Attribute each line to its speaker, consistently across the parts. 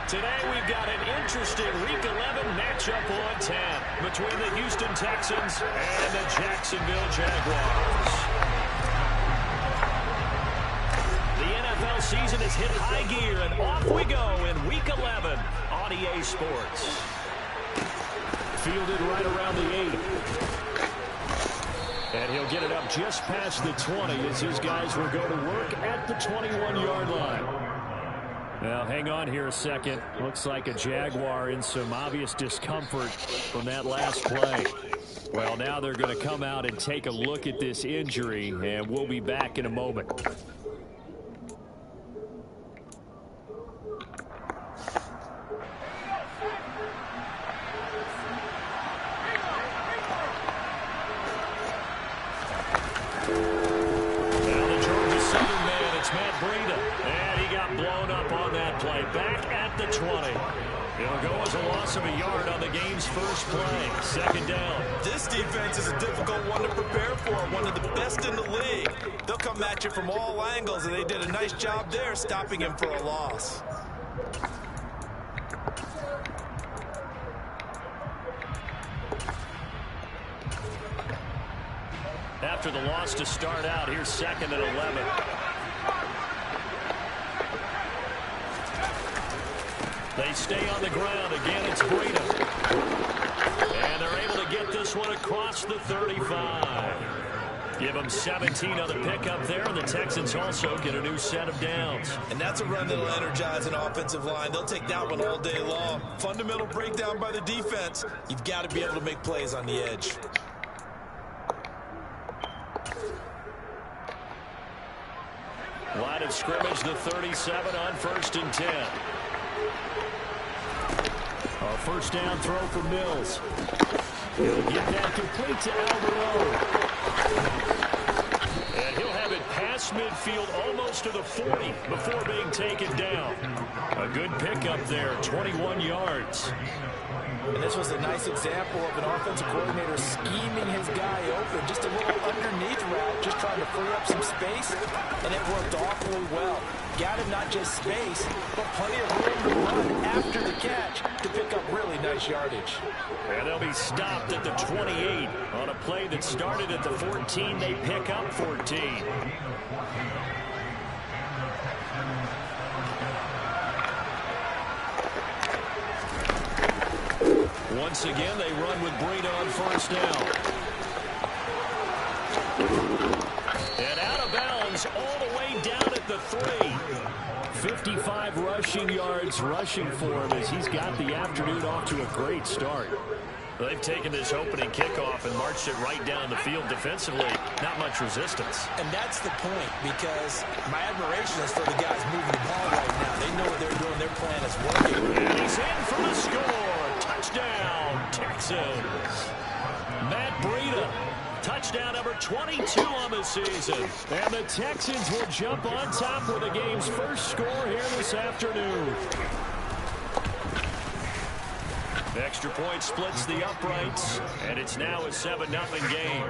Speaker 1: Today we've got an interesting Week 11 matchup on 10 between the Houston Texans and the Jacksonville Jaguars. The NFL season has hit high gear, and off we go in Week 11 on EA Sports. Fielded right around the 8. And he'll get it up just past the 20 as his guys will go to work at the 21-yard line. Now, hang on here a second. Looks like a Jaguar in some obvious discomfort from that last play. Well, now they're going to come out and take a look at this injury, and we'll be back in a moment. It'll go as a loss of a yard on the game's first play. Second down.
Speaker 2: This defense is a difficult one to prepare for. One of the best in the league. They'll come at you from all angles, and they did a nice job there stopping him for a loss.
Speaker 1: After the loss to start out, here's 2nd and 11. They stay on the ground. Again, it's Breida. And they're able to get this one across the 35. Give them 17 on the pickup there, and the Texans also get a new set of downs.
Speaker 2: And that's a run that'll energize an offensive line. They'll take that one all day long. Fundamental breakdown by the defense. You've got to be able to make plays on the edge.
Speaker 1: Line of scrimmage, the 37 on 1st and 10. A first down throw for Mills. He'll get that complete to Alvarado. And he'll have it past midfield almost to the 40 before being taken down. A good pickup there, 21 yards.
Speaker 3: And this was a nice example of an offensive coordinator scheming his guy open. Just a little underneath route, just trying to free up some space, and it worked awfully well. Got him not just space, but plenty of room to run after the catch to pick up really nice yardage.
Speaker 1: And they'll be stopped at the 28 on a play that started at the 14. They pick up 14. Once again, they run with Breida on first down. And out of bounds all the way down at the 3. 55 rushing yards rushing for him as he's got the afternoon off to a great start. They've taken this opening kickoff and marched it right down the field defensively. Not much resistance.
Speaker 3: And that's the point, because my admiration is for the guys moving the ball right now. They know what they're doing. Their plan is working.
Speaker 1: And he's in for the score. Touchdown, Texans. Matt Breida. Touchdown number 22 on the season. And the Texans will jump on top with the game's first score here this afternoon. The extra point splits the uprights, and it's now a 7-0 game.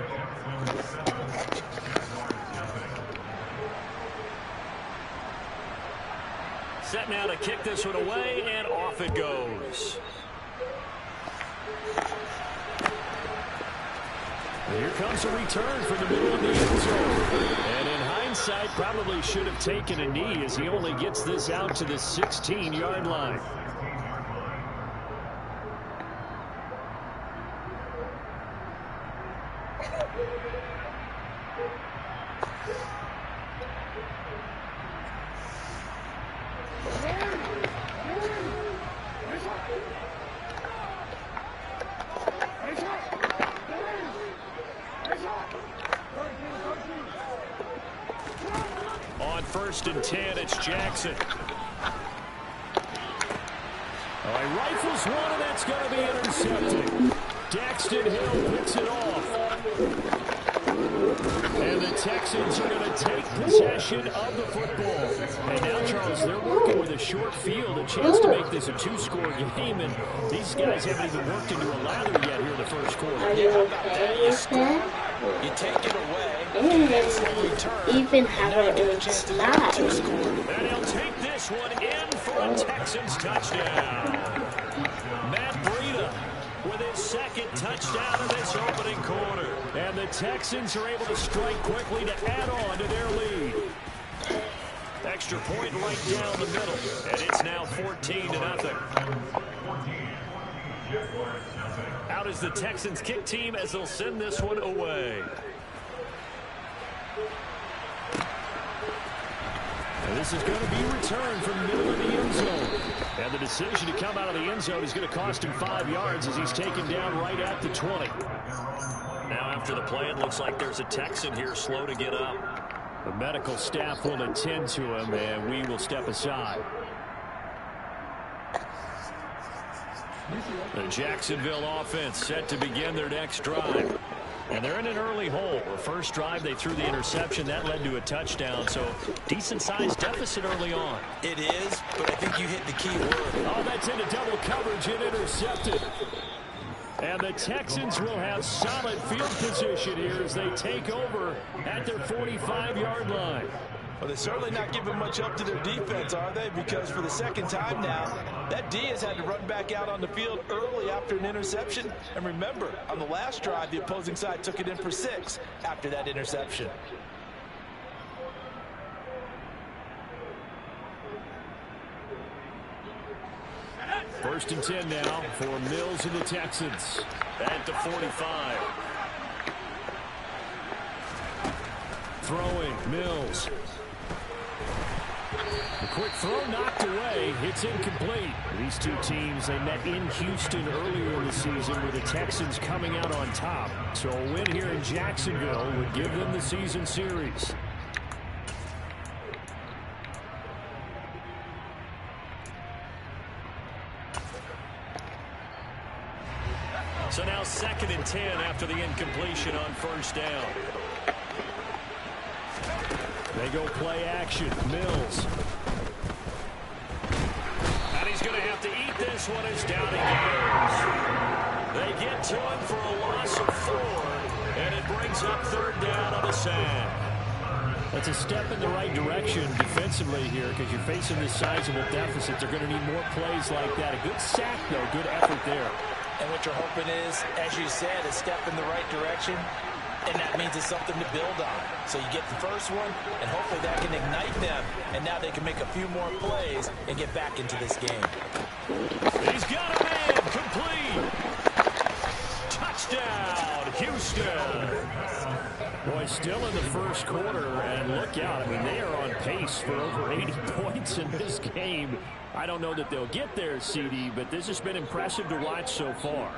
Speaker 1: Set now to kick this one away, and off it goes. Here comes a return from the middle of the end zone. And in hindsight, probably should have taken a knee as he only gets this out to the 16-yard line. On 1st and 10, it's Jackson. Oh, he rifles one, and that's going to be intercepted. Daxton Hill picks it off. And the Texans are going to take possession of the football. And now, Charles, they're working with a short field, a chance to make this a 2-score game. And these guys haven't even worked into a lather yet here in the first quarter.
Speaker 3: Yeah, how about that? You score You take it away,
Speaker 4: And
Speaker 3: and slowly turn,
Speaker 4: even
Speaker 3: and
Speaker 4: have
Speaker 3: now you
Speaker 4: our
Speaker 3: get a
Speaker 4: own
Speaker 3: chance to
Speaker 4: slide.
Speaker 1: And he'll take this one in for a Texans touchdown. Matt Breida with his second touchdown in this opening quarter. And the Texans are able to strike quickly to add on to their lead. Extra point right down the middle. And it's now 14-0. Out is the Texans kick team as they'll send this one away. And this is going to be returned from the middle of the end zone. And the decision to come out of the end zone is going to cost him 5 yards as he's taken down right at the 20. Now after the play, it looks like there's a Texan here slow to get up. The medical staff will attend to him, and we will step aside. The Jacksonville offense set to begin their next drive. And they're in an early hole. The first drive, they threw the interception. That led to a touchdown, so decent-sized deficit early on.
Speaker 3: It is, but I think you hit the key word.
Speaker 1: Oh, that's into double coverage and intercepted. And the Texans will have solid field position here as they take over at their 45-yard line.
Speaker 2: Well, they're certainly not giving much up to their defense, are they? Because for the second time now, that D has had to run back out on the field early after an interception. And remember, on the last drive, the opposing side took it in for 6 after that interception.
Speaker 1: First and 10 now for Mills and the Texans. At the 45. Throwing, Mills. The quick throw knocked away. It's incomplete. These two teams, they met in Houston earlier in the season with the Texans coming out on top. So a win here in Jacksonville would give them the season series. So now 2nd and 10 after the incompletion on first down. They go play action. Mills. And he's going to have to eat this one as down he goes. They get to him for a loss of 4, and it brings up 3rd down on the sack. That's a step in the right direction defensively here because you're facing this sizable deficit. They're going to need more plays like that. A good sack, though. Good effort there.
Speaker 3: And what you're hoping is, as you said, a step in the right direction. And that means it's something to build on. So you get the first one, and hopefully that can ignite them. And now they can make a few more plays and get back into this game.
Speaker 1: He's got a man. Complete. Touchdown, Houston. Boy, still in the first quarter, and look out. I mean, they are on pace for over 80 points in this game. I don't know that they'll get there, CD, but this has been impressive to watch so far.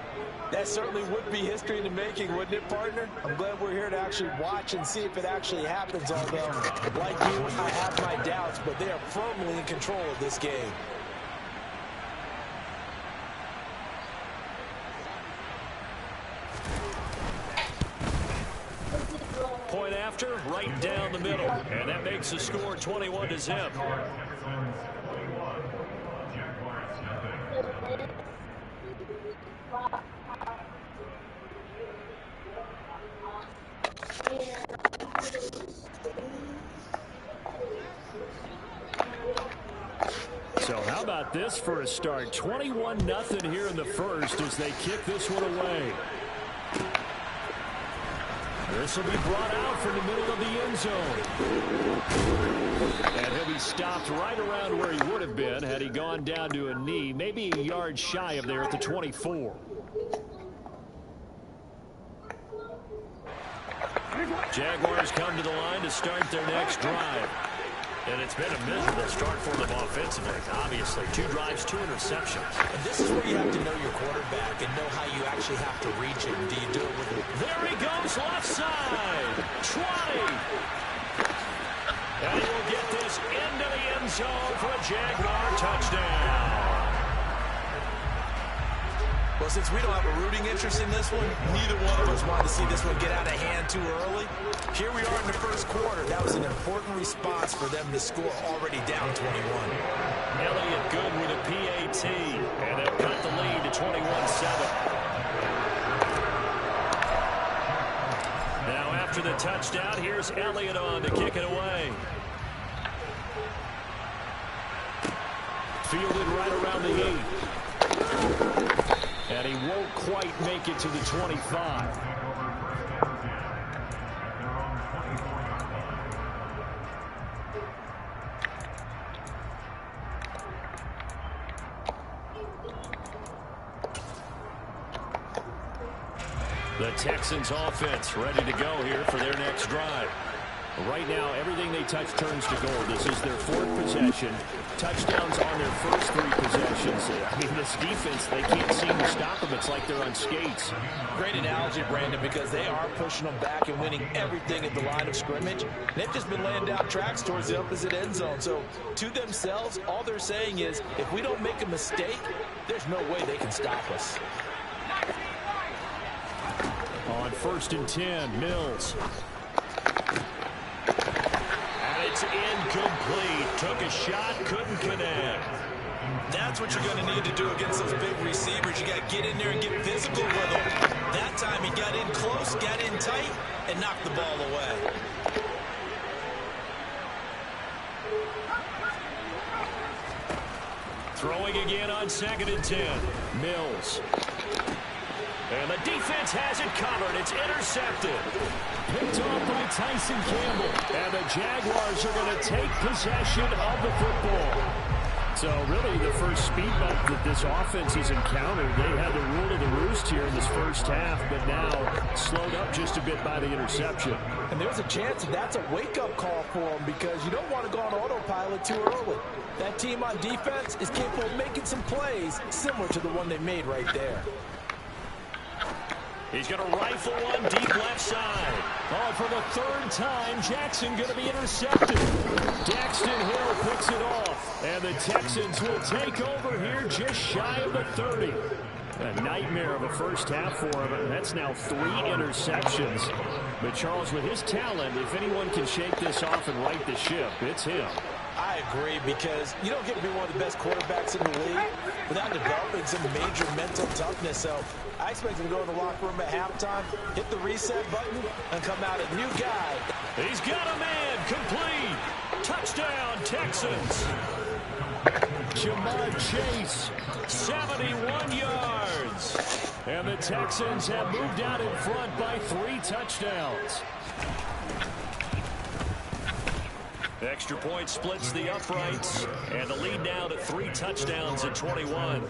Speaker 2: That certainly would be history in the making, wouldn't it, partner? I'm glad we're here to actually watch and see if it actually happens, although, like you, I have my doubts, but they are firmly in control of this game.
Speaker 1: Point after, right down the middle, and that makes the score 21-0. So how about this for a start? 21-0 here in the first as they kick this one away. This will be brought out from the middle of the end zone. And he'll be stopped right around where he would have been had he gone down to a knee, maybe a yard shy of there at the 24. Jaguars come to the line to start their next drive. And it's been a miserable start for them offensively, obviously. 2 drives, 2 interceptions.
Speaker 3: And this is where you have to know your quarterback and know how you actually have to reach him. Do you do it with
Speaker 1: There he goes, left side. 20. And he will get this into the end zone for a Jaguar touchdown.
Speaker 2: Well, since we don't have a rooting interest in this one, neither one of us wanted to see this one get out of hand too early. Here we are in the first quarter. That was an important response for them to score already down 21.
Speaker 1: Elliott good with a PAT, and they'll cut the lead to 21-7. touchdown. Here's Elliott on to kick it away. Fielded right around the 8. And he won't quite make it to the 25. The Texans offense ready to go here for their next drive. Right now, everything they touch turns to gold. This is their 4th possession. Touchdowns on their first 3 possessions. I mean, this defense, they can't seem to stop them. It's like they're on skates.
Speaker 2: Great analogy, Brandon, because they are pushing them back and winning everything at the line of scrimmage. They've just been laying down tracks towards the opposite end zone. So, to themselves, all they're saying is, if we don't make a mistake, there's no way they can stop us.
Speaker 1: On 1st and 10, Mills. And it's incomplete. Took a shot, couldn't connect.
Speaker 2: That's what you're going to need to do against those big receivers. You got to get in there and get physical with them. That time he got in close, got in tight, and knocked the ball away.
Speaker 1: Throwing again on 2nd and 10. Mills. And the defense has it covered. It's intercepted. Picked off by Tyson Campbell. And the Jaguars are going to take possession of the football. So really the first speed bump that this offense has encountered. They had the rule of the roost here in this first half, but now slowed up just a bit by the interception.
Speaker 2: And there's a chance that's a wake-up call for them because you don't want to go on autopilot too early. That team on defense is capable of making some plays similar to the one they made right there.
Speaker 1: He's going to rifle one deep left side. Oh, for the 3rd time, Jackson going to be intercepted. Daxton Hill picks it off. And the Texans will take over here just shy of the 30. A nightmare of a first half for him. And that's now 3 interceptions. But Charles, with his talent, if anyone can shake this off and right the ship, it's him.
Speaker 2: I agree, because you don't get to be one of the best quarterbacks in the league without developing some major mental toughness. So I expect him to go in the locker room at halftime, hit the reset button, and come out a new guy.
Speaker 1: He's got a man complete. Touchdown, Texans. Jamar Chase, 71 yards. And the Texans have moved out in front by 3 touchdowns. Extra point splits the uprights, and the lead now to 3 touchdowns at 21.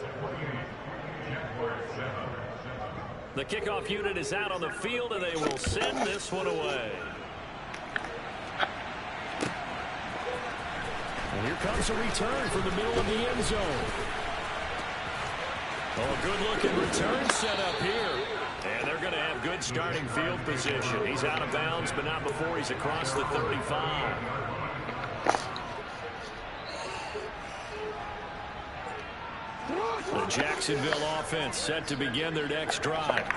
Speaker 1: The kickoff unit is out on the field, and they will send this one away. And here comes a return from the middle of the end zone. Oh, a good-looking return set up here. And they're going to have good starting field position. He's out of bounds, but not before he's across the 35. The Jacksonville offense set to begin their next drive.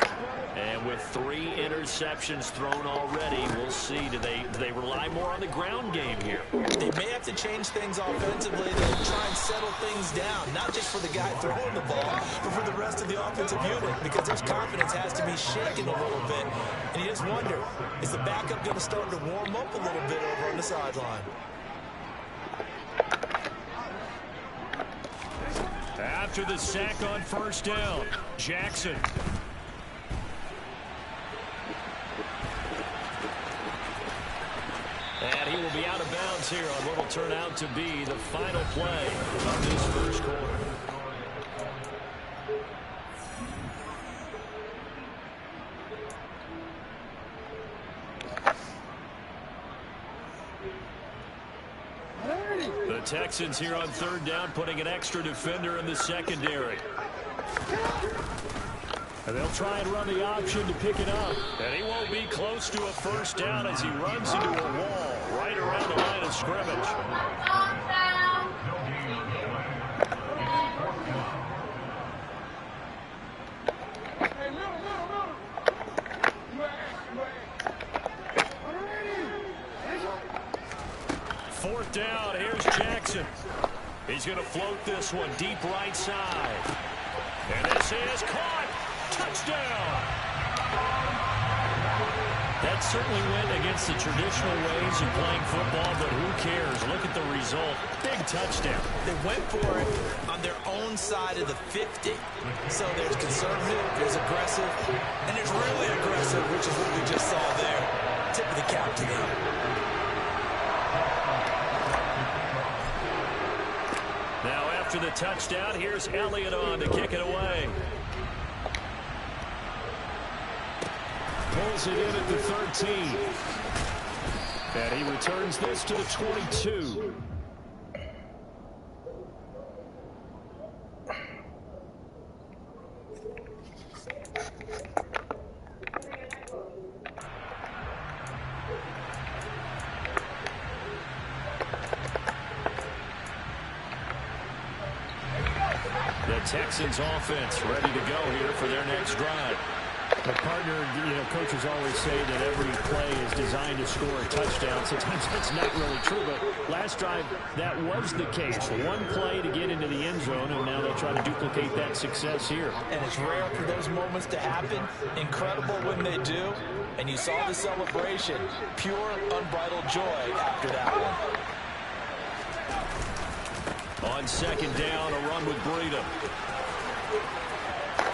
Speaker 1: And with 3 interceptions thrown already, we'll see. Do they rely more on the ground game here?
Speaker 2: They may have to change things offensively to try and settle things down, not just for the guy throwing the ball, but for the rest of the offensive unit, because their confidence has to be shaken a little bit. And you just wonder, is the backup going to start to warm up a little bit over on the sideline?
Speaker 1: After the sack on first down, Jackson. And he will be out of bounds here on what will turn out to be the final play of this first quarter. The Texans here on 3rd down, putting an extra defender in the secondary. And they'll try and run the option to pick it up. And he won't be close to a first down as he runs into a wall right around the line of scrimmage. Fourth down, here's Jackson. He's going to float this one deep right side. And this is caught. Touchdown. That certainly went against the traditional ways of playing football, but who cares? Look at the result. Big touchdown.
Speaker 3: They went for it on their own side of the 50. So there's conservative, there's aggressive, and there's really aggressive, which is what we just saw there. Tip of the cap to them.
Speaker 1: Now after the touchdown, here's Elliott on to kick it away. Pulls it in at the 13. And he returns this to the 22. The Texans offense ready to go here for their next drive. The partner, coaches always say that every play is designed to score a touchdown. Sometimes that's not really true, but last drive, that was the case. One play to get into the end zone, and now they'll try to duplicate that success here.
Speaker 3: And it's rare for those moments to happen. Incredible when they do. And you saw the celebration. Pure, unbridled joy after that one.
Speaker 1: On second down, a run with Breida.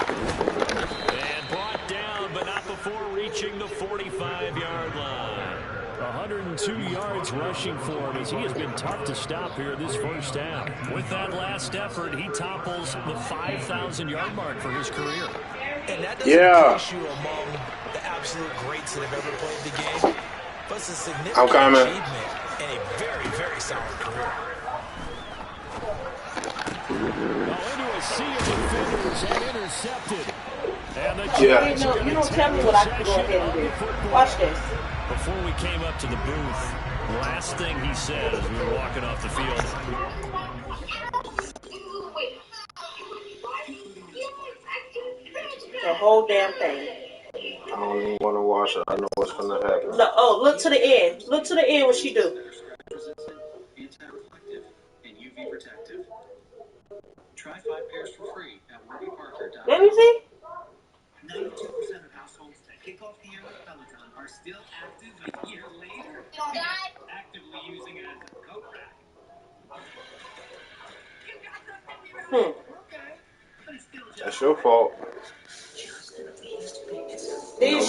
Speaker 1: And brought down, but not before reaching the 45-yard line. 102 yards rushing for him as he has been tough to stop here this first half. With that last effort, he topples the 5,000-yard mark for his career.
Speaker 3: And that doesn't place you among the absolute greats that have ever played the game, but it's a significant achievement and a very, very solid career.
Speaker 1: Into a sea of defenders and intercepted. And the
Speaker 4: you don't tell me what I can go ahead and do. Watch this.
Speaker 1: Before we came up to the booth, last thing he said as we were walking off the field.
Speaker 4: The whole damn thing.
Speaker 5: I don't even want to watch it. I know what's going to happen.
Speaker 4: Look, look to the end. Look to the end what she do.
Speaker 6: Try 5 pairs for free at warbyparker.com.
Speaker 4: Let me see.
Speaker 6: 92% of households that kick off the year with Peloton are still active a year later. Actively using it as a coat rack.
Speaker 5: That's your fault.
Speaker 4: Then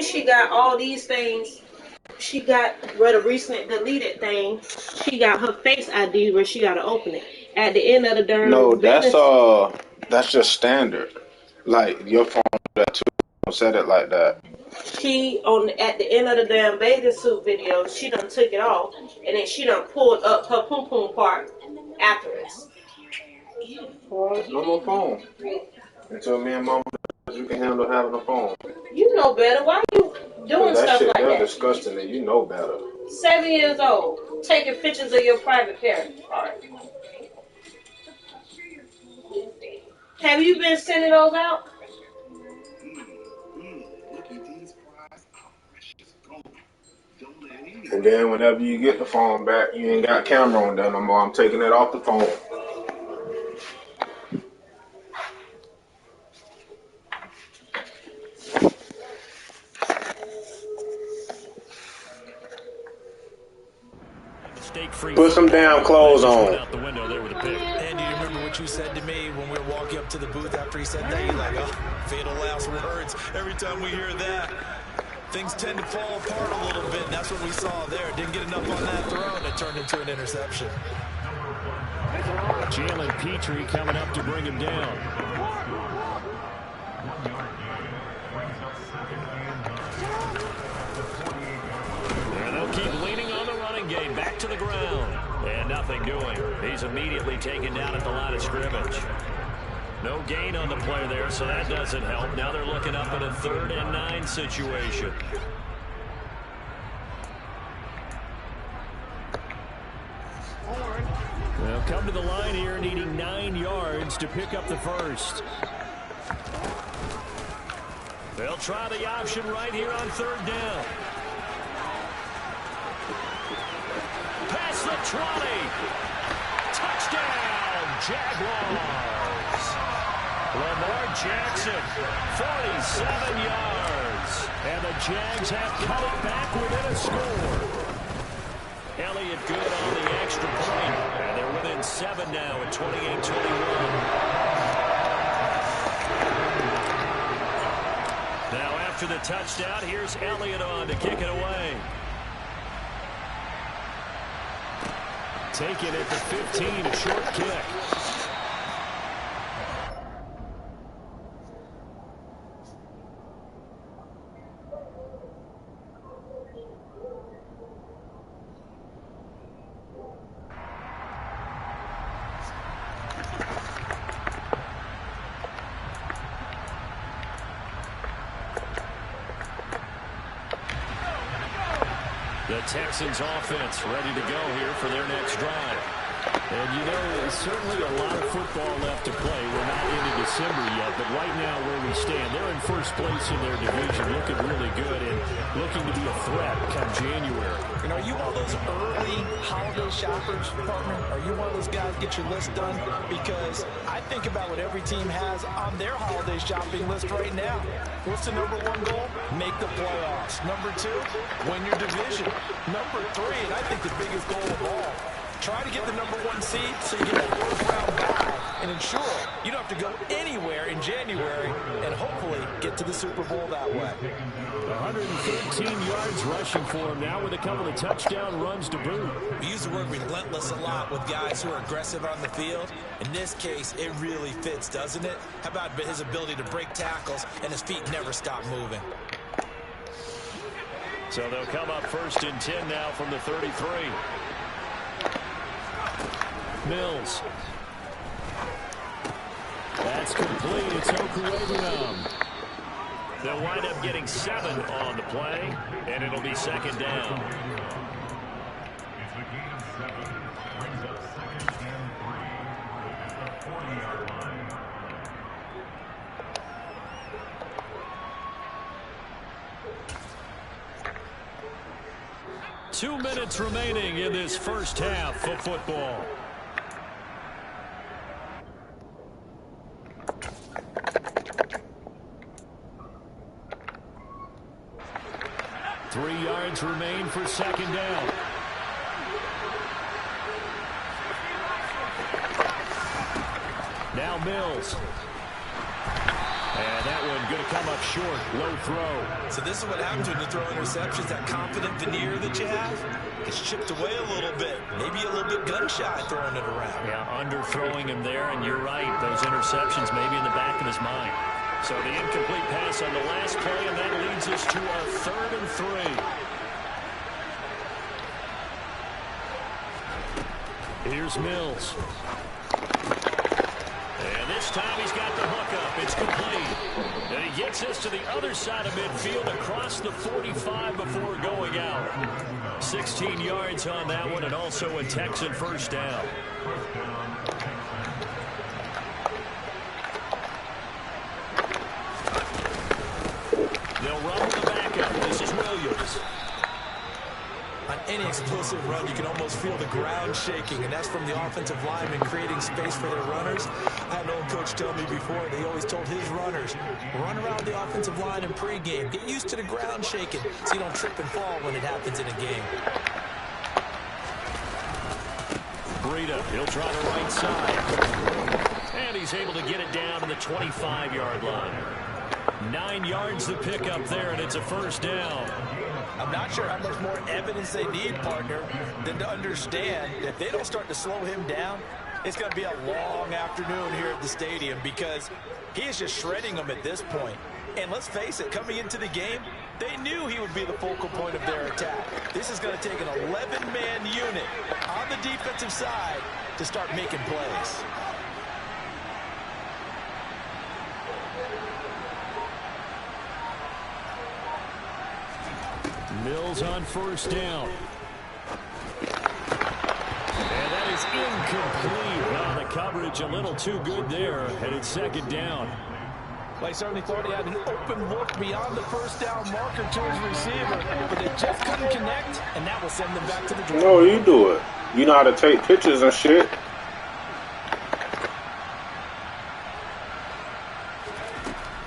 Speaker 4: she got all these things. She got where the recent deleted thing. She got her Face ID where she got to open it at the end of the darn.
Speaker 5: No, that's just standard. Like your phone that too. Don't set it like that.
Speaker 4: She at the end of the damn bathing suit video, she done took it off and then she done pulled up her pum pum part afterwards.
Speaker 5: No more phone. Until me and Mama, you can handle having a phone.
Speaker 4: You know better. Why you doing stuff like that?
Speaker 5: That's disgusting, and you know better.
Speaker 4: 7 years old, taking pictures of your private parent part. Have you been sending those out?
Speaker 5: And then whenever you get the phone back, you ain't got camera on there no more. I'm taking it off the phone. Put some damn clothes on.
Speaker 3: And you remember what you said to me when we were walking up to the booth after he said that? You're like, oh, fatal last words. Every time we hear that, things tend to fall apart a little bit, and that's what we saw there. Didn't get enough on that throw, and it turned into an interception.
Speaker 1: Jalen Petrie coming up to bring him down. And they'll keep leaning on the running game. Back to the ground. And nothing doing. He's immediately taken down at the line of scrimmage. No gain on the play there, so that doesn't help. Now they're looking up at a 3rd and 9 situation. They'll come to the line here needing 9 yards to pick up the first. They'll try the option right here on 3rd down. Past the 20. Touchdown, Jaguars. Lamar Jackson, 47 yards. And the Jags have cut it back within a score. Elliott good on the extra point. And they're within 7 now at 28-21. Now after the touchdown, here's Elliott on to kick it away. Taken at the 15, a short kick. The Texans offense ready to go here for their next drive. And you know, there's certainly a lot of football left to play. We're not into December yet, but right now where we stand, they're in first place in their division, looking really good and looking to be a threat come January.
Speaker 3: And are you one of those early holiday shoppers, partner? Are you one of those guys get your list done? Because I think about what every team has on their holiday shopping list right now. What's the number one goal? Make the playoffs. Number two, win your division. Number three, and I think the biggest goal of all, try to get the number one seed so you get that fourth round bye and ensure you don't have to go anywhere in January and hopefully get to the Super Bowl that way.
Speaker 1: 113 yards rushing for him now with a couple of touchdown runs to boot.
Speaker 3: We use the word relentless a lot with guys who are aggressive on the field. In this case, it really fits, doesn't it? How about his ability to break tackles and his feet never stop moving?
Speaker 1: So they'll come up 1st and 10 now from the 33. Mills. That's complete. It's Okuegbunam. They'll wind up getting 7 on the play, and it'll be 2nd down.
Speaker 7: It's a gain of 7. Brings up 2nd and 3 at the 40-yard line.
Speaker 1: Two minutes remaining in this first half of football. Three yards remain for 2nd down. Now Mills. And that one going to come up short. Low throw.
Speaker 3: So this is what happens when you throw interceptions. That confident veneer that you have gets chipped away a little bit. Maybe a little bit gun-shy throwing it around.
Speaker 1: Yeah, underthrowing him there, and you're right. Those interceptions maybe in the back of his mind. So the incomplete pass on the last play, and that leads us to a 3rd and 3. Here's Mills. And this time he's got the hook up. It's complete. And he gets us to the other side of midfield across the 45 before going out. 16 yards on that one, and also a Texan first down. They'll run with the backup. This is Williams.
Speaker 3: On any explosive run, you can almost feel the ground shaking, and that's from the offensive linemen creating space for their runners. I had an old coach tell me before, they always told his runners, run around the offensive line in pregame. Get used to the ground shaking so you don't trip and fall when it happens in a game.
Speaker 1: Breida, he'll try the right side. And he's able to get it down to the 25-yard line. 9 yards to pick up there, and it's a first down.
Speaker 3: I'm not sure how much more evidence they need, partner, than to understand that if they don't start to slow him down, it's going to be a long afternoon here at the stadium because he is just shredding them at this point. And let's face it, coming into the game, they knew he would be the focal point of their attack. This is going to take an 11-man unit on the defensive side to start making plays.
Speaker 1: Mills on first down. And that is incomplete. Now the coverage a little too good there, and it's 2nd down.
Speaker 2: Well, he certainly thought he had an open look beyond the first down marker to his receiver, but they just couldn't connect, and that will send them back to the draw.
Speaker 5: No, you do it. You know how to take pictures and shit.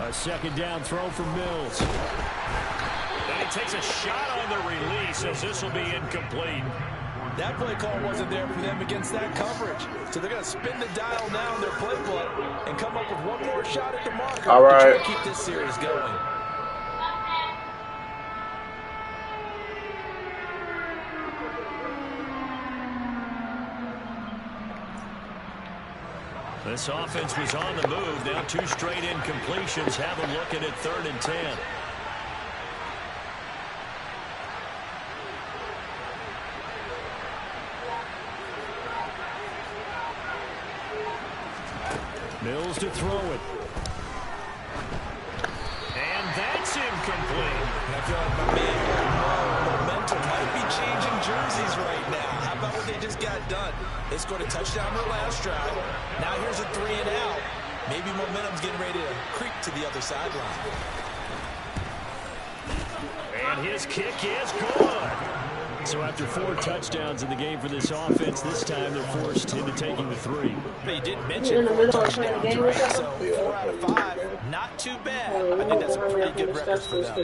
Speaker 1: A second down throw from Mills. And he takes a shot on the release as this will be incomplete.
Speaker 2: That play call wasn't there for them against that coverage. So they're going to spin the dial now in their playbook and come up with one more shot at the marker.
Speaker 5: All right.
Speaker 2: To keep this series going.
Speaker 1: This offense was on the move. Now 2 straight incompletions. Have them looking at 3rd and 10. Mills to throw it. And that's incomplete.
Speaker 2: I feel like my man, momentum might be changing jerseys right now. How about what they just got done? They scored a touchdown on their last drive. Now here's a 3 and out. Maybe momentum's getting ready to creep to the other sideline.
Speaker 1: And his kick is good. So after 4 touchdowns in the game for this offense, this time they're forced into taking the 3.
Speaker 2: They didn't mention 4 touchdowns, right? So 4 out of 5, not too bad. I think that's a pretty good record for them.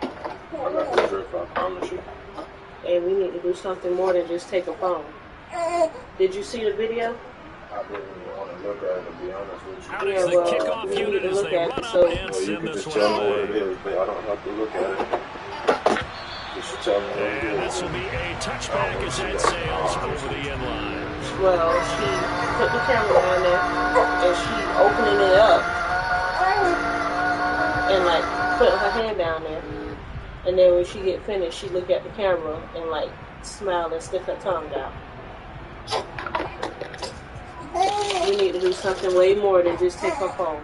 Speaker 5: I promise you.
Speaker 4: And we need to do something more than just take a phone. Did you see the video?
Speaker 5: I didn't even want to look at it, to be honest with you.
Speaker 1: Out is the kickoff unit as they run up and send this one away.
Speaker 5: I don't have to look at it. Just tell me what it
Speaker 1: And
Speaker 5: is.
Speaker 1: this will be a touchback as that sails over the end line.
Speaker 4: Well, she put the camera down there and she opening it up and like putting her hand down there. And then when she get finished, she look at the camera and like smile and stick her tongue out. We need to do something way more than just take her phone.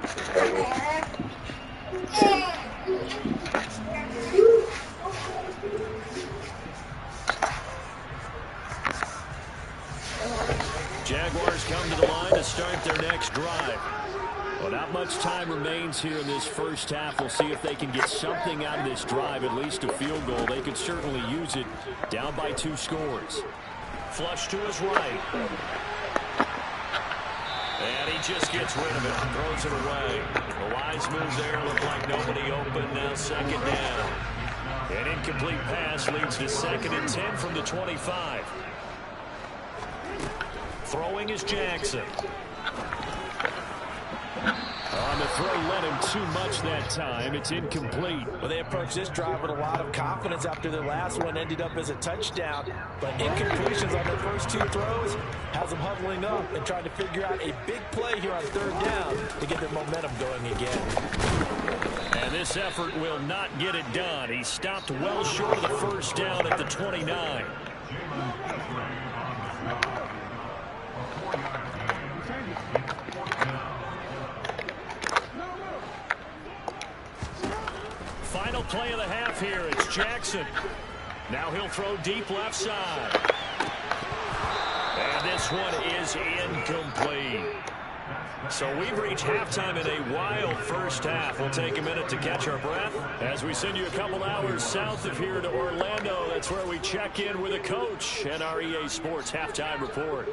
Speaker 1: Jaguars come to the line to start their next drive. Well, not much time remains here in this first half. We'll see if they can get something out of this drive, at least a field goal. They could certainly use it, down by 2 scores. Flush to his right. And he just gets rid of it, throws it away. A wise move there, looked like nobody open, now 2nd down. An incomplete pass leads to 2nd and 10 from the 25. Throwing is Jackson. On the throw, led him too much that time. It's incomplete.
Speaker 2: Well, they approached this drive with a lot of confidence after their last one ended up as a touchdown. But incompletions on their first 2 throws has them huddling up and trying to figure out a big play here on 3rd down to get their momentum going again.
Speaker 1: And this effort will not get it done. He stopped well short of the first down at the 29. Final play of the half here. It's Jackson. Now he'll throw deep left side. And this one is incomplete. So we've reached halftime in a wild first half. We'll take a minute to catch our breath as we send you a couple hours south of here to Orlando. That's where we check in with a coach and our EA Sports halftime report.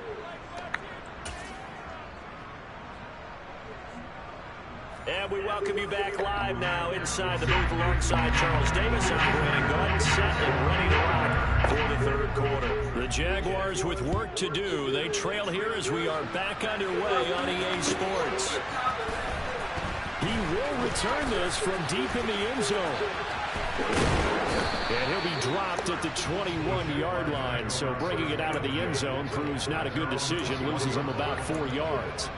Speaker 1: And we welcome you back live now inside the booth alongside Charles Davis. I'm Brandon Gordon, set and ready to rock for the 3rd quarter. The Jaguars with work to do. They trail here as we are back underway on EA Sports. He will return this from deep in the end zone. And he'll be dropped at the 21-yard line. So bringing it out of the end zone proves not a good decision. Loses him about 4 yards.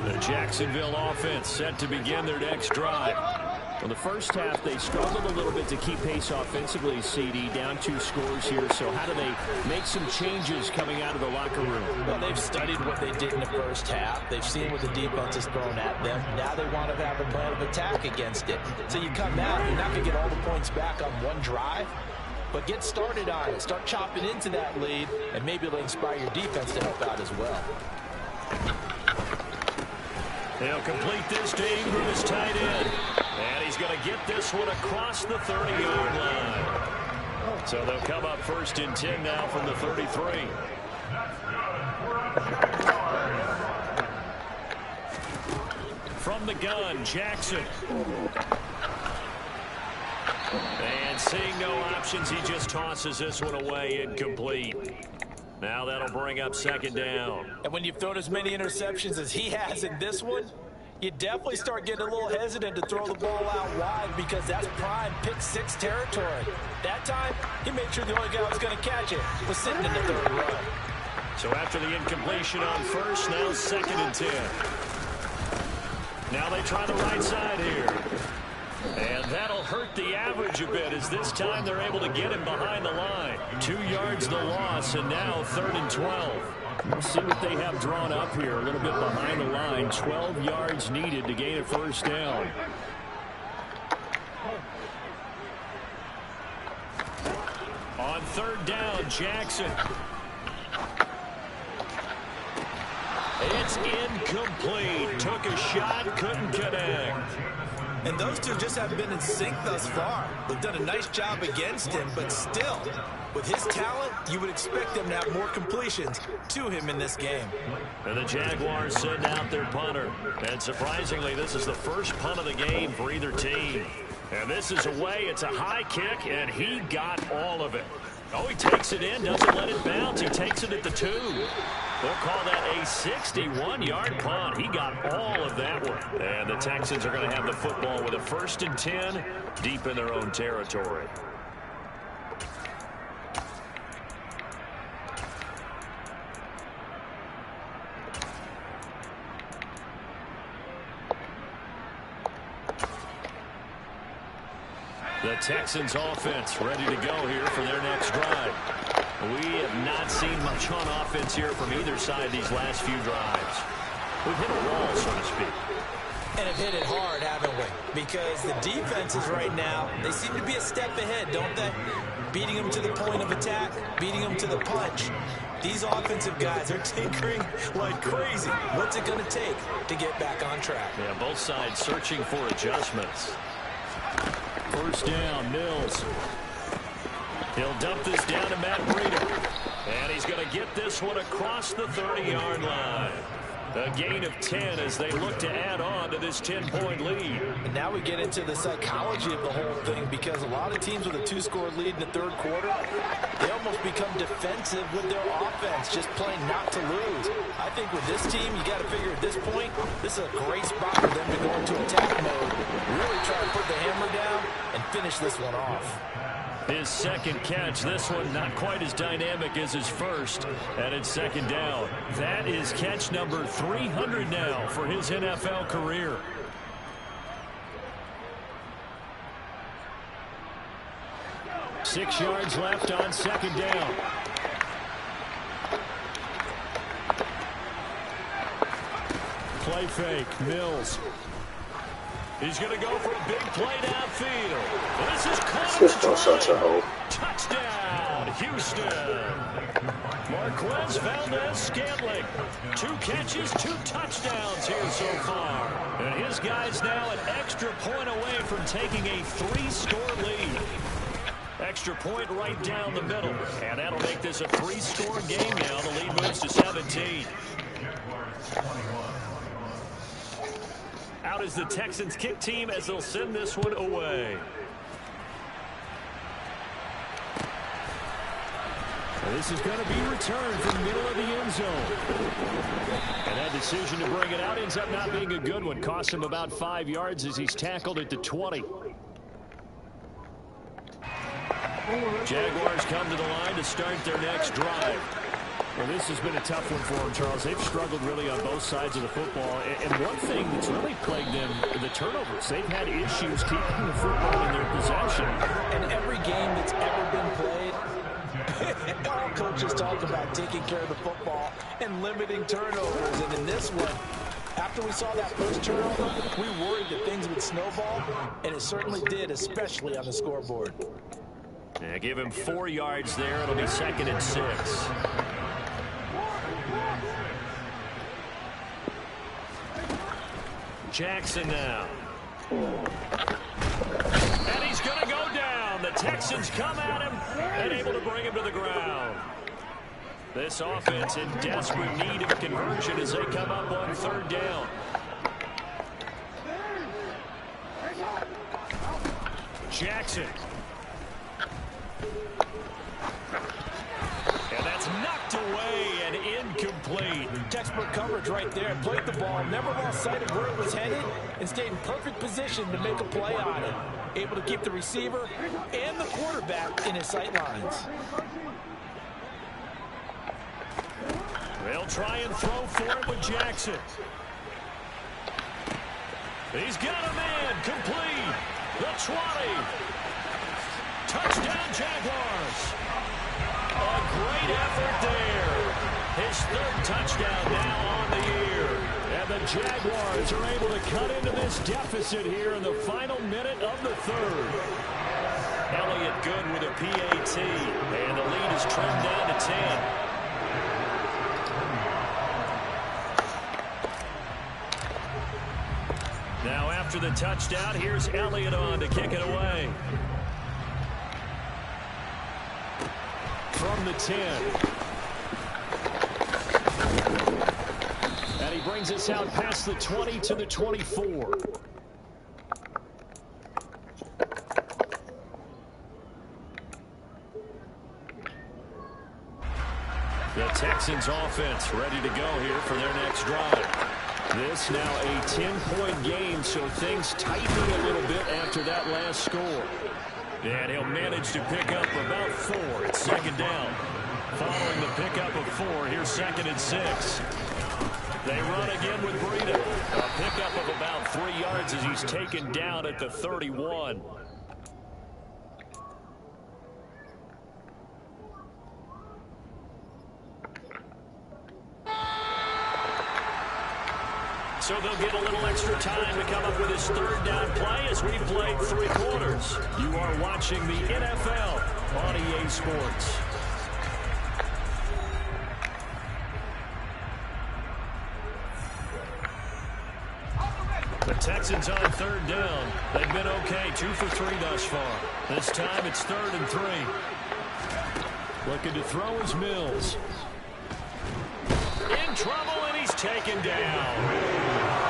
Speaker 1: The Jacksonville offense set to begin their next drive. Well, the first half, they struggled a little bit to keep pace offensively, CD, down 2 scores here. So how do they make some changes coming out of the locker room?
Speaker 2: Well, they've studied what they did in the first half. They've seen what the defense has thrown at them. Now they want to have a plan of attack against it. So you come out, you're not going to get all the points back on one drive, but get started on it. Start chopping into that lead, and maybe it'll inspire your defense to help out as well.
Speaker 1: He'll complete this to Ingram, his tight end. And he's going to get this one across the 30-yard line. So they'll come up 1st and 10 now from the 33. From from the gun, Jackson. And seeing no options, he just tosses this one away, incomplete. Now that'll bring up second down.
Speaker 3: And when you've thrown as many interceptions as he has in this one, you definitely start getting a little hesitant to throw the ball out wide because that's prime pick six territory. That time, he made sure the only guy who was going to catch it was sitting in the third row.
Speaker 1: So after the incompletion on first, now 2nd and 10. Now they try the right side here. And that'll hurt the average a bit as this time they're able to get him behind the line. 2 yards the loss, and now 3rd and 12. Let's see what they have drawn up here. A little bit behind the line. 12 yards needed to gain a first down. On 3rd down, Jackson. It's incomplete. Took a shot, couldn't connect.
Speaker 3: And those two just haven't been in sync thus far. They've done a nice job against him, but still, with his talent, you would expect them to have more completions to him in this game.
Speaker 1: And the Jaguars send out their punter. And surprisingly, this is the first punt of the game for either team. And this is away. It's a high kick, and he got all of it. Oh, he takes it in, doesn't let it bounce. He takes it at the 2. They'll call that a 61-yard punt. He got all of that one. And the Texans are going to have the football with a 1st and 10 deep in their own territory. The Texans offense ready to go here for their next drive. We have not seen much on offense here from either side these last few drives. We've hit a wall, so to speak.
Speaker 3: And have hit it hard, haven't we? Because the defenses right now, they seem to be a step ahead, don't they? Beating them to the point of attack, beating them to the punch. These offensive guys are tinkering like crazy. What's it going to take to get back on track?
Speaker 1: Yeah, both sides searching for adjustments. First down, Mills. He'll dump this down to Matt Breida. And he's going to get this one across the 30-yard line. A gain of 10 as they look to add on to this 10-point lead.
Speaker 3: And now we get into the psychology of the whole thing because a lot of teams with a 2-score lead in the third quarter, they almost become defensive with their offense, just playing not to lose. I think with this team, you got to figure at this point, this is a great spot for them to go into attack mode, really try to put the hammer down and finish this one off.
Speaker 1: His second catch, this one not quite as dynamic as his first, and it's second down. That is catch number 300 now for his NFL career. Six yards left on second down. Play fake, Mills. He's going to go for a big play downfield. This is caught.
Speaker 5: Such a hole.
Speaker 1: Touchdown, Houston. Marquez Valdez-Scantling. 2 catches, 2 touchdowns here so far. And his guy's now an extra point away from taking a 3-score lead. Extra point right down the middle. And that'll make this a 3-score game now. The lead moves to 17. Out is the Texans kick team as they'll send this one away. And this is going to be returned from the middle of the end zone. And that decision to bring it out ends up not being a good one. Cost him about 5 yards as he's tackled at the 20. Jaguars come to the line to start their next drive. Well, this has been a tough one for them, Charles. They've struggled really on both sides of the football. And one thing that's really plagued them, the turnovers. They've had issues keeping the football in their possession.
Speaker 3: And every game that's ever been played, all coaches talk about taking care of the football and limiting turnovers. And in this one, after we saw that first turnover, we worried that things would snowball, and it certainly did, especially on the scoreboard.
Speaker 1: Yeah, give him 4 yards there. It'll be 2nd and 6. Jackson now. And he's going to go down. The Texans come at him and able to bring him to the ground. This offense in desperate need of conversion as they come up on 3rd down. Jackson. And that's knocked away and incomplete.
Speaker 3: Textbook coverage right there. Played the ball, never lost sight of where it was headed, and stayed in perfect position to make a play on it. Able to keep the receiver and the quarterback in his sight lines.
Speaker 1: They'll try and throw for it with Jackson. He's got a man complete. The 20. Touchdown Jaguars. A great effort there. His third touchdown now on the year. And the Jaguars are able to cut into this deficit here in the final minute of the third. Elliott good with a PAT. And the lead is trimmed down to 10. Now after the touchdown, here's Elliott on to kick it away. From the 10. And he brings us out past the 20 to the 24. The Texans offense ready to go here for their next drive. This now a 10-point game, so things tightening a little bit after that last score. And he'll manage to pick up about 4. It's second down. Following the pickup of 4, here's 2nd and 6. They run again with Breida. A pickup of about 3 yards as he's taken down at the 31. So they'll get a little extra time to come up with his third down play as we've played 3 quarters. You are watching the NFL on EA Sports. The Texans on third down. They've been okay, 2 for 3 thus far. This time it's 3rd and 3. Looking to throw is Mills. In trouble, and he's taken down.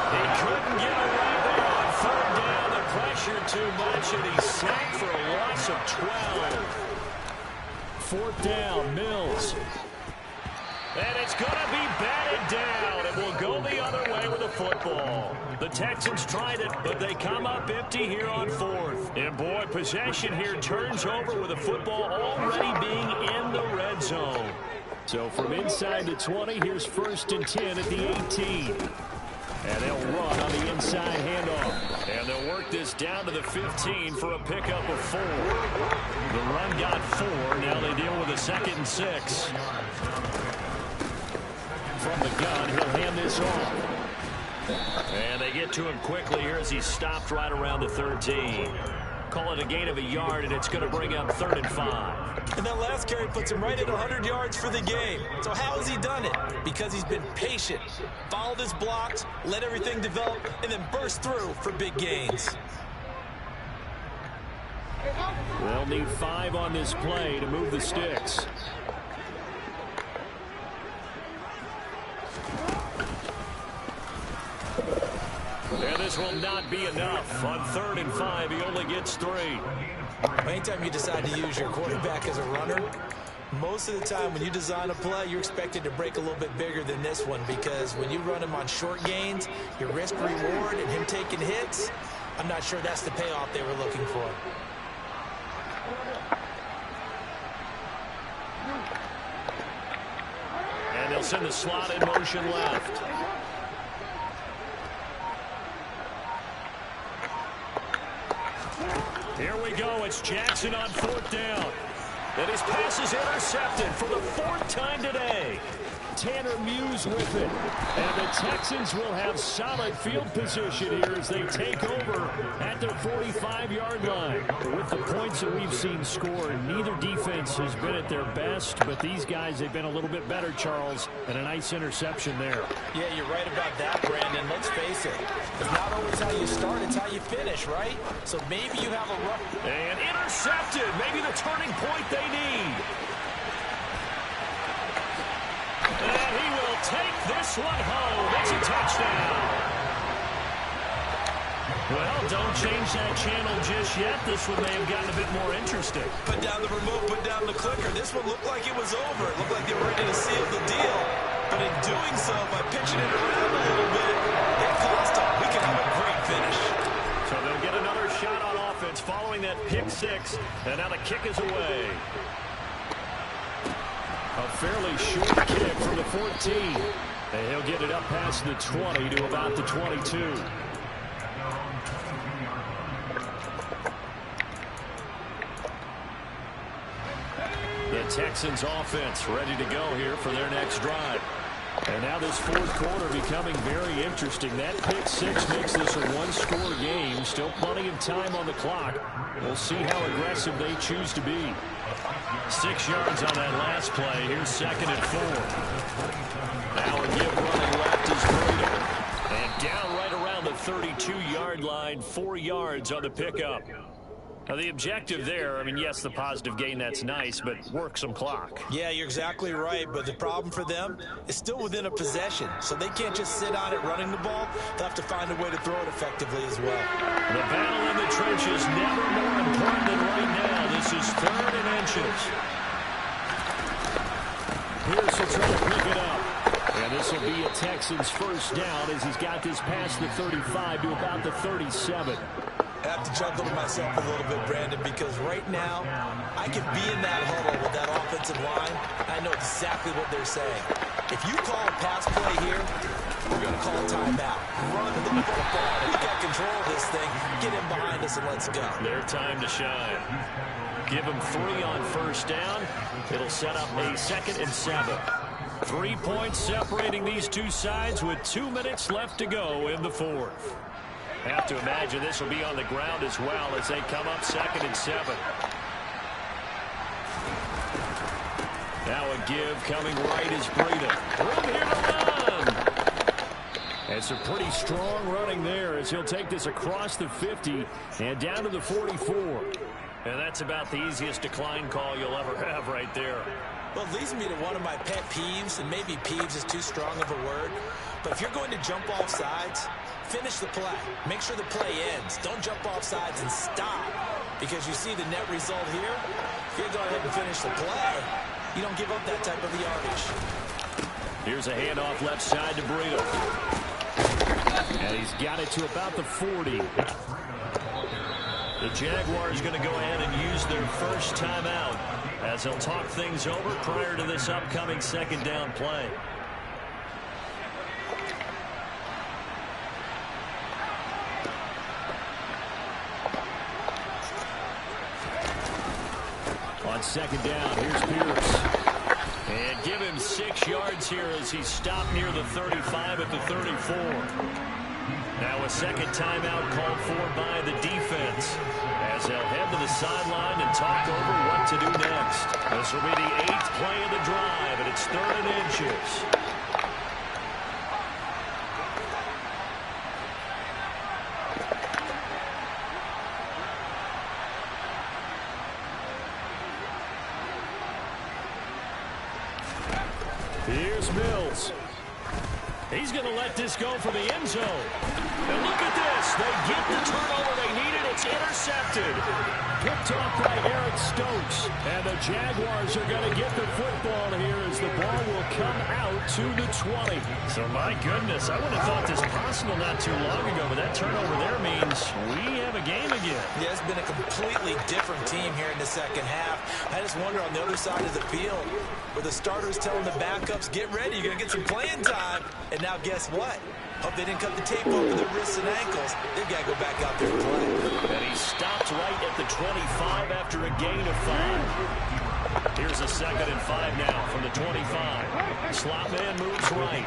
Speaker 1: He couldn't get away there on third down. The pressure too much, and he's sacked for a loss of 12. 4th down, Mills. And it's going to be batted down. It will go the other way with the football. The Texans tried it, but they come up empty here on 4th. And boy, possession here turns over with the football already being in the red zone. So from inside the 20, here's 1st and 10 at the 18. And they'll run on the inside handoff. And they'll work this down to the 15 for a pickup of 4. The run got 4. Now they deal with a 2nd and 6. From the gun, he'll hand this off. And they get to him quickly here as he's stopped right around the 13. Call it a gain of a yard, and it's going to bring up 3rd and 5.
Speaker 3: And that last carry puts him right at 100 yards for the game. So how has he done it? Because he's been patient, followed his blocks, let everything develop, and then burst through for big gains.
Speaker 1: They'll need 5 on this play to move the sticks. And this will not be enough. On 3rd and 5, he only gets 3.
Speaker 3: Anytime you decide to use your quarterback as a runner, most of the time when you design a play, you're expected to break a little bit bigger than this one, because when you run him on short gains, your risk-reward and him taking hits, I'm not sure that's the payoff they were looking for.
Speaker 1: And they'll send the slot in motion left. Here we go. It's Jackson on 4th down. And his pass is intercepted for the 4th time today. Tanner Muse with it. And the Texans will have solid field position here as they take over at their 45-yard line. With the points that we've seen scored, neither defense has been at their best, but these guys, they've been a little bit better, Charles, and a nice interception there.
Speaker 3: Yeah, you're right about that, Brandon. Let's face it. It's not always how you start, it's how you finish, right? So maybe you have a rough...
Speaker 1: And intercepted. Maybe the turning point they need. And he will take this one home. It's a touchdown. Well, don't change that channel just yet. This one may have gotten a bit more interesting.
Speaker 2: Put down the remote, put down the clicker. This one looked like it was over. It looked like they were ready to seal the deal. But in doing so, by pitching it around a little bit, it cost them. We can have a great finish.
Speaker 1: So they'll get another shot on offense following that pick six. And now the kick is away. A fairly short kick from the 14. And he'll get it up past the 20 to about the 22. The Texans offense ready to go here for their next drive. And now this fourth quarter becoming very interesting. That pick six makes this a one-score game. Still plenty of time on the clock. We'll see how aggressive they choose to be. 6 yards on that last play. Here's 2nd and 4. Now a give running left is Brady. And down right around the 32-yard line. 4 yards on the pickup. Now, the objective there, I mean, yes, the positive gain, that's nice, but work some clock.
Speaker 2: Yeah, you're exactly right, but the problem for them is still within a possession, so they can't just sit on it running the ball. They'll have to find a way to throw it effectively as well.
Speaker 1: The battle in the trenches, never more important than right now. This is 3rd and inches. Pierce will try to pick it up. And this will be a Texans first down as he's got this past the 35 to about the 37.
Speaker 2: I have to chuckle to myself a little bit, Brandon, because right now I can be in that huddle with that offensive line. I know exactly what they're saying. If you call a pass play here, we're going to call a timeout. Run the football. We got control of this thing. Get in behind us and let's go.
Speaker 1: Their time to shine. Give them 3 on first down. It'll set up a 2nd and 7. 3 points separating these two sides with 2 minutes left to go in the fourth. Have to imagine this will be on the ground as well as they come up 2nd and 7. Now a give coming right is Breida. Room here to run. And some pretty strong running there as he'll take this across the 50 and down to the 44. And that's about the easiest decline call you'll ever have right there.
Speaker 2: Well, it leads me to one of my pet peeves, and maybe peeves is too strong of a word, but if you're going to jump off sides, finish the play. Make sure the play ends. Don't jump off sides and stop, because you see the net result here. If you go ahead and finish the play, you don't give up that type of yardage.
Speaker 1: Here's a handoff left side to Breida. And he's got it to about the 40. The Jaguars going to go ahead and use their first timeout as they'll talk things over prior to this upcoming 2nd down play. On 2nd down, here's Pierce. And give him 6 yards here as he's stopped near the 35 at the 34. Now a 2nd timeout called for by the defense as they'll head to the sideline and talk over what to do next. This will be the 8th play of the drive, and it's 3rd and inches. Here's Mills. He's going to let this go for the end zone. And look at this. They get the turnover they needed. It's intercepted. Picked off by Eric Stokes. And the Jaguars are going to get the football here as the ball will come out to the 20. So, my goodness, I would have thought this possible not too long ago, but that turnover there means we have a game again.
Speaker 2: Yeah, it's been a completely different team here in the second half. I just wonder on the other side of the field where the starters telling the backups, get ready, you're going to get some playing time. And now guess what? Hope they didn't cut the tape over their wrists and ankles. They've got to go back out there and play.
Speaker 1: And he stopped right at the 25 after a gain of 5. Here's a 2nd and 5 now from the 25. Slot man moves right.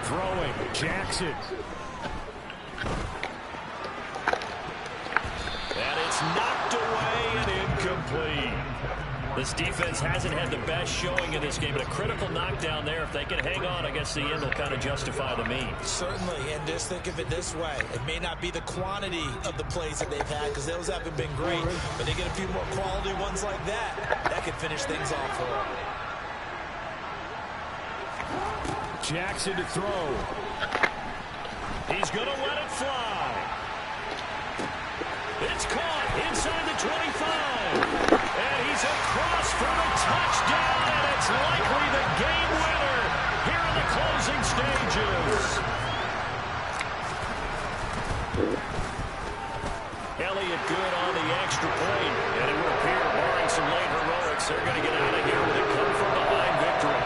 Speaker 1: Throwing, Jackson. And it's knocked away and incomplete. This defense hasn't had the best showing in this game, but a critical knockdown there. If they can hang on, I guess the end will kind of justify the means.
Speaker 2: Certainly, and just think of it this way. It may not be the quantity of the plays that they've had, because those haven't been great, but they get a few more quality ones like that. That could finish things off for them.
Speaker 1: Jackson to throw. He's going to let it fly. It's caught inside the 25. And he's across for the touchdown, and it's likely the game winner here in the closing stages. Elliott good on the extra point, and it would appear, barring some late heroics, they're going to get out of here with a come-from-behind victory.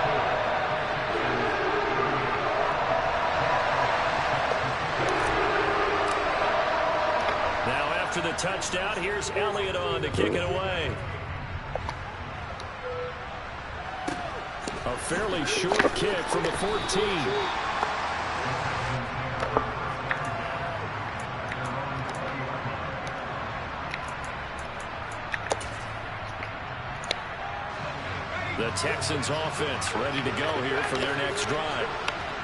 Speaker 1: Now after the touchdown, here's Elliott on to kick it away. A fairly short kick from the 14. The Texans offense ready to go here for their next drive.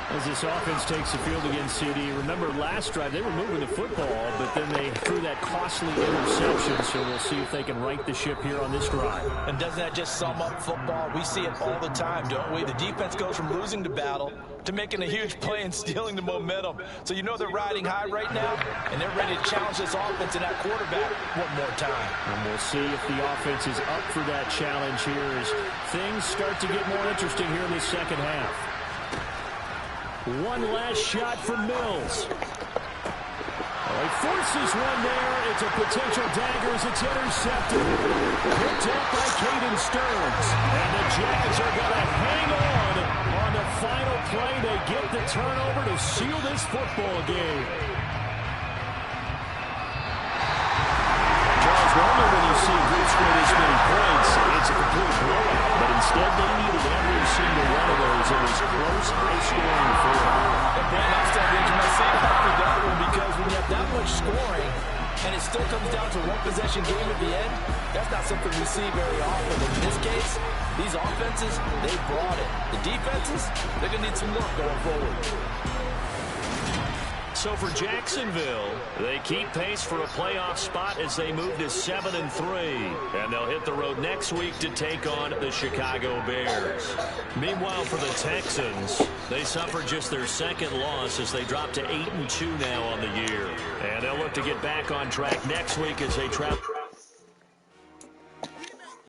Speaker 1: As this offense takes the field against CD, remember last drive they were moving the football, but then they threw that costly interception, so we'll see if they can right the ship here on this drive.
Speaker 2: And doesn't that just sum up football? We see it all the time, don't we? The defense goes from losing the battle to making a huge play and stealing the momentum. So you know they're riding high right now, and they're ready to challenge this offense and that quarterback one more time.
Speaker 1: And we'll see if the offense is up for that challenge here as things start to get more interesting here in the second half. One last shot from Mills. He forces one there. It's a potential dagger as it's intercepted. Picked up by Caden Stearns. And the Jags are going to hang on the final play. They get the turnover to seal this football game. Charles, normally when you see a group score this many points, it's a complete blowout. But instead, they needed every single one of those. It was close, high-scoring affair.
Speaker 2: And Brandon, I'm still getting my same after that one because when you have that much scoring and it still comes down to one possession game at the end, that's not something we see very often. In this case, these offenses, they brought it. The defenses, they're going to need some work going forward.
Speaker 1: So for Jacksonville, they keep pace for a playoff spot as they move to 7-3. And they'll hit the road next week to take on the Chicago Bears. Meanwhile, for the Texans, they suffered just their second loss as they drop to 8-2 now on the year. And they'll look to get back on track next week as they travel.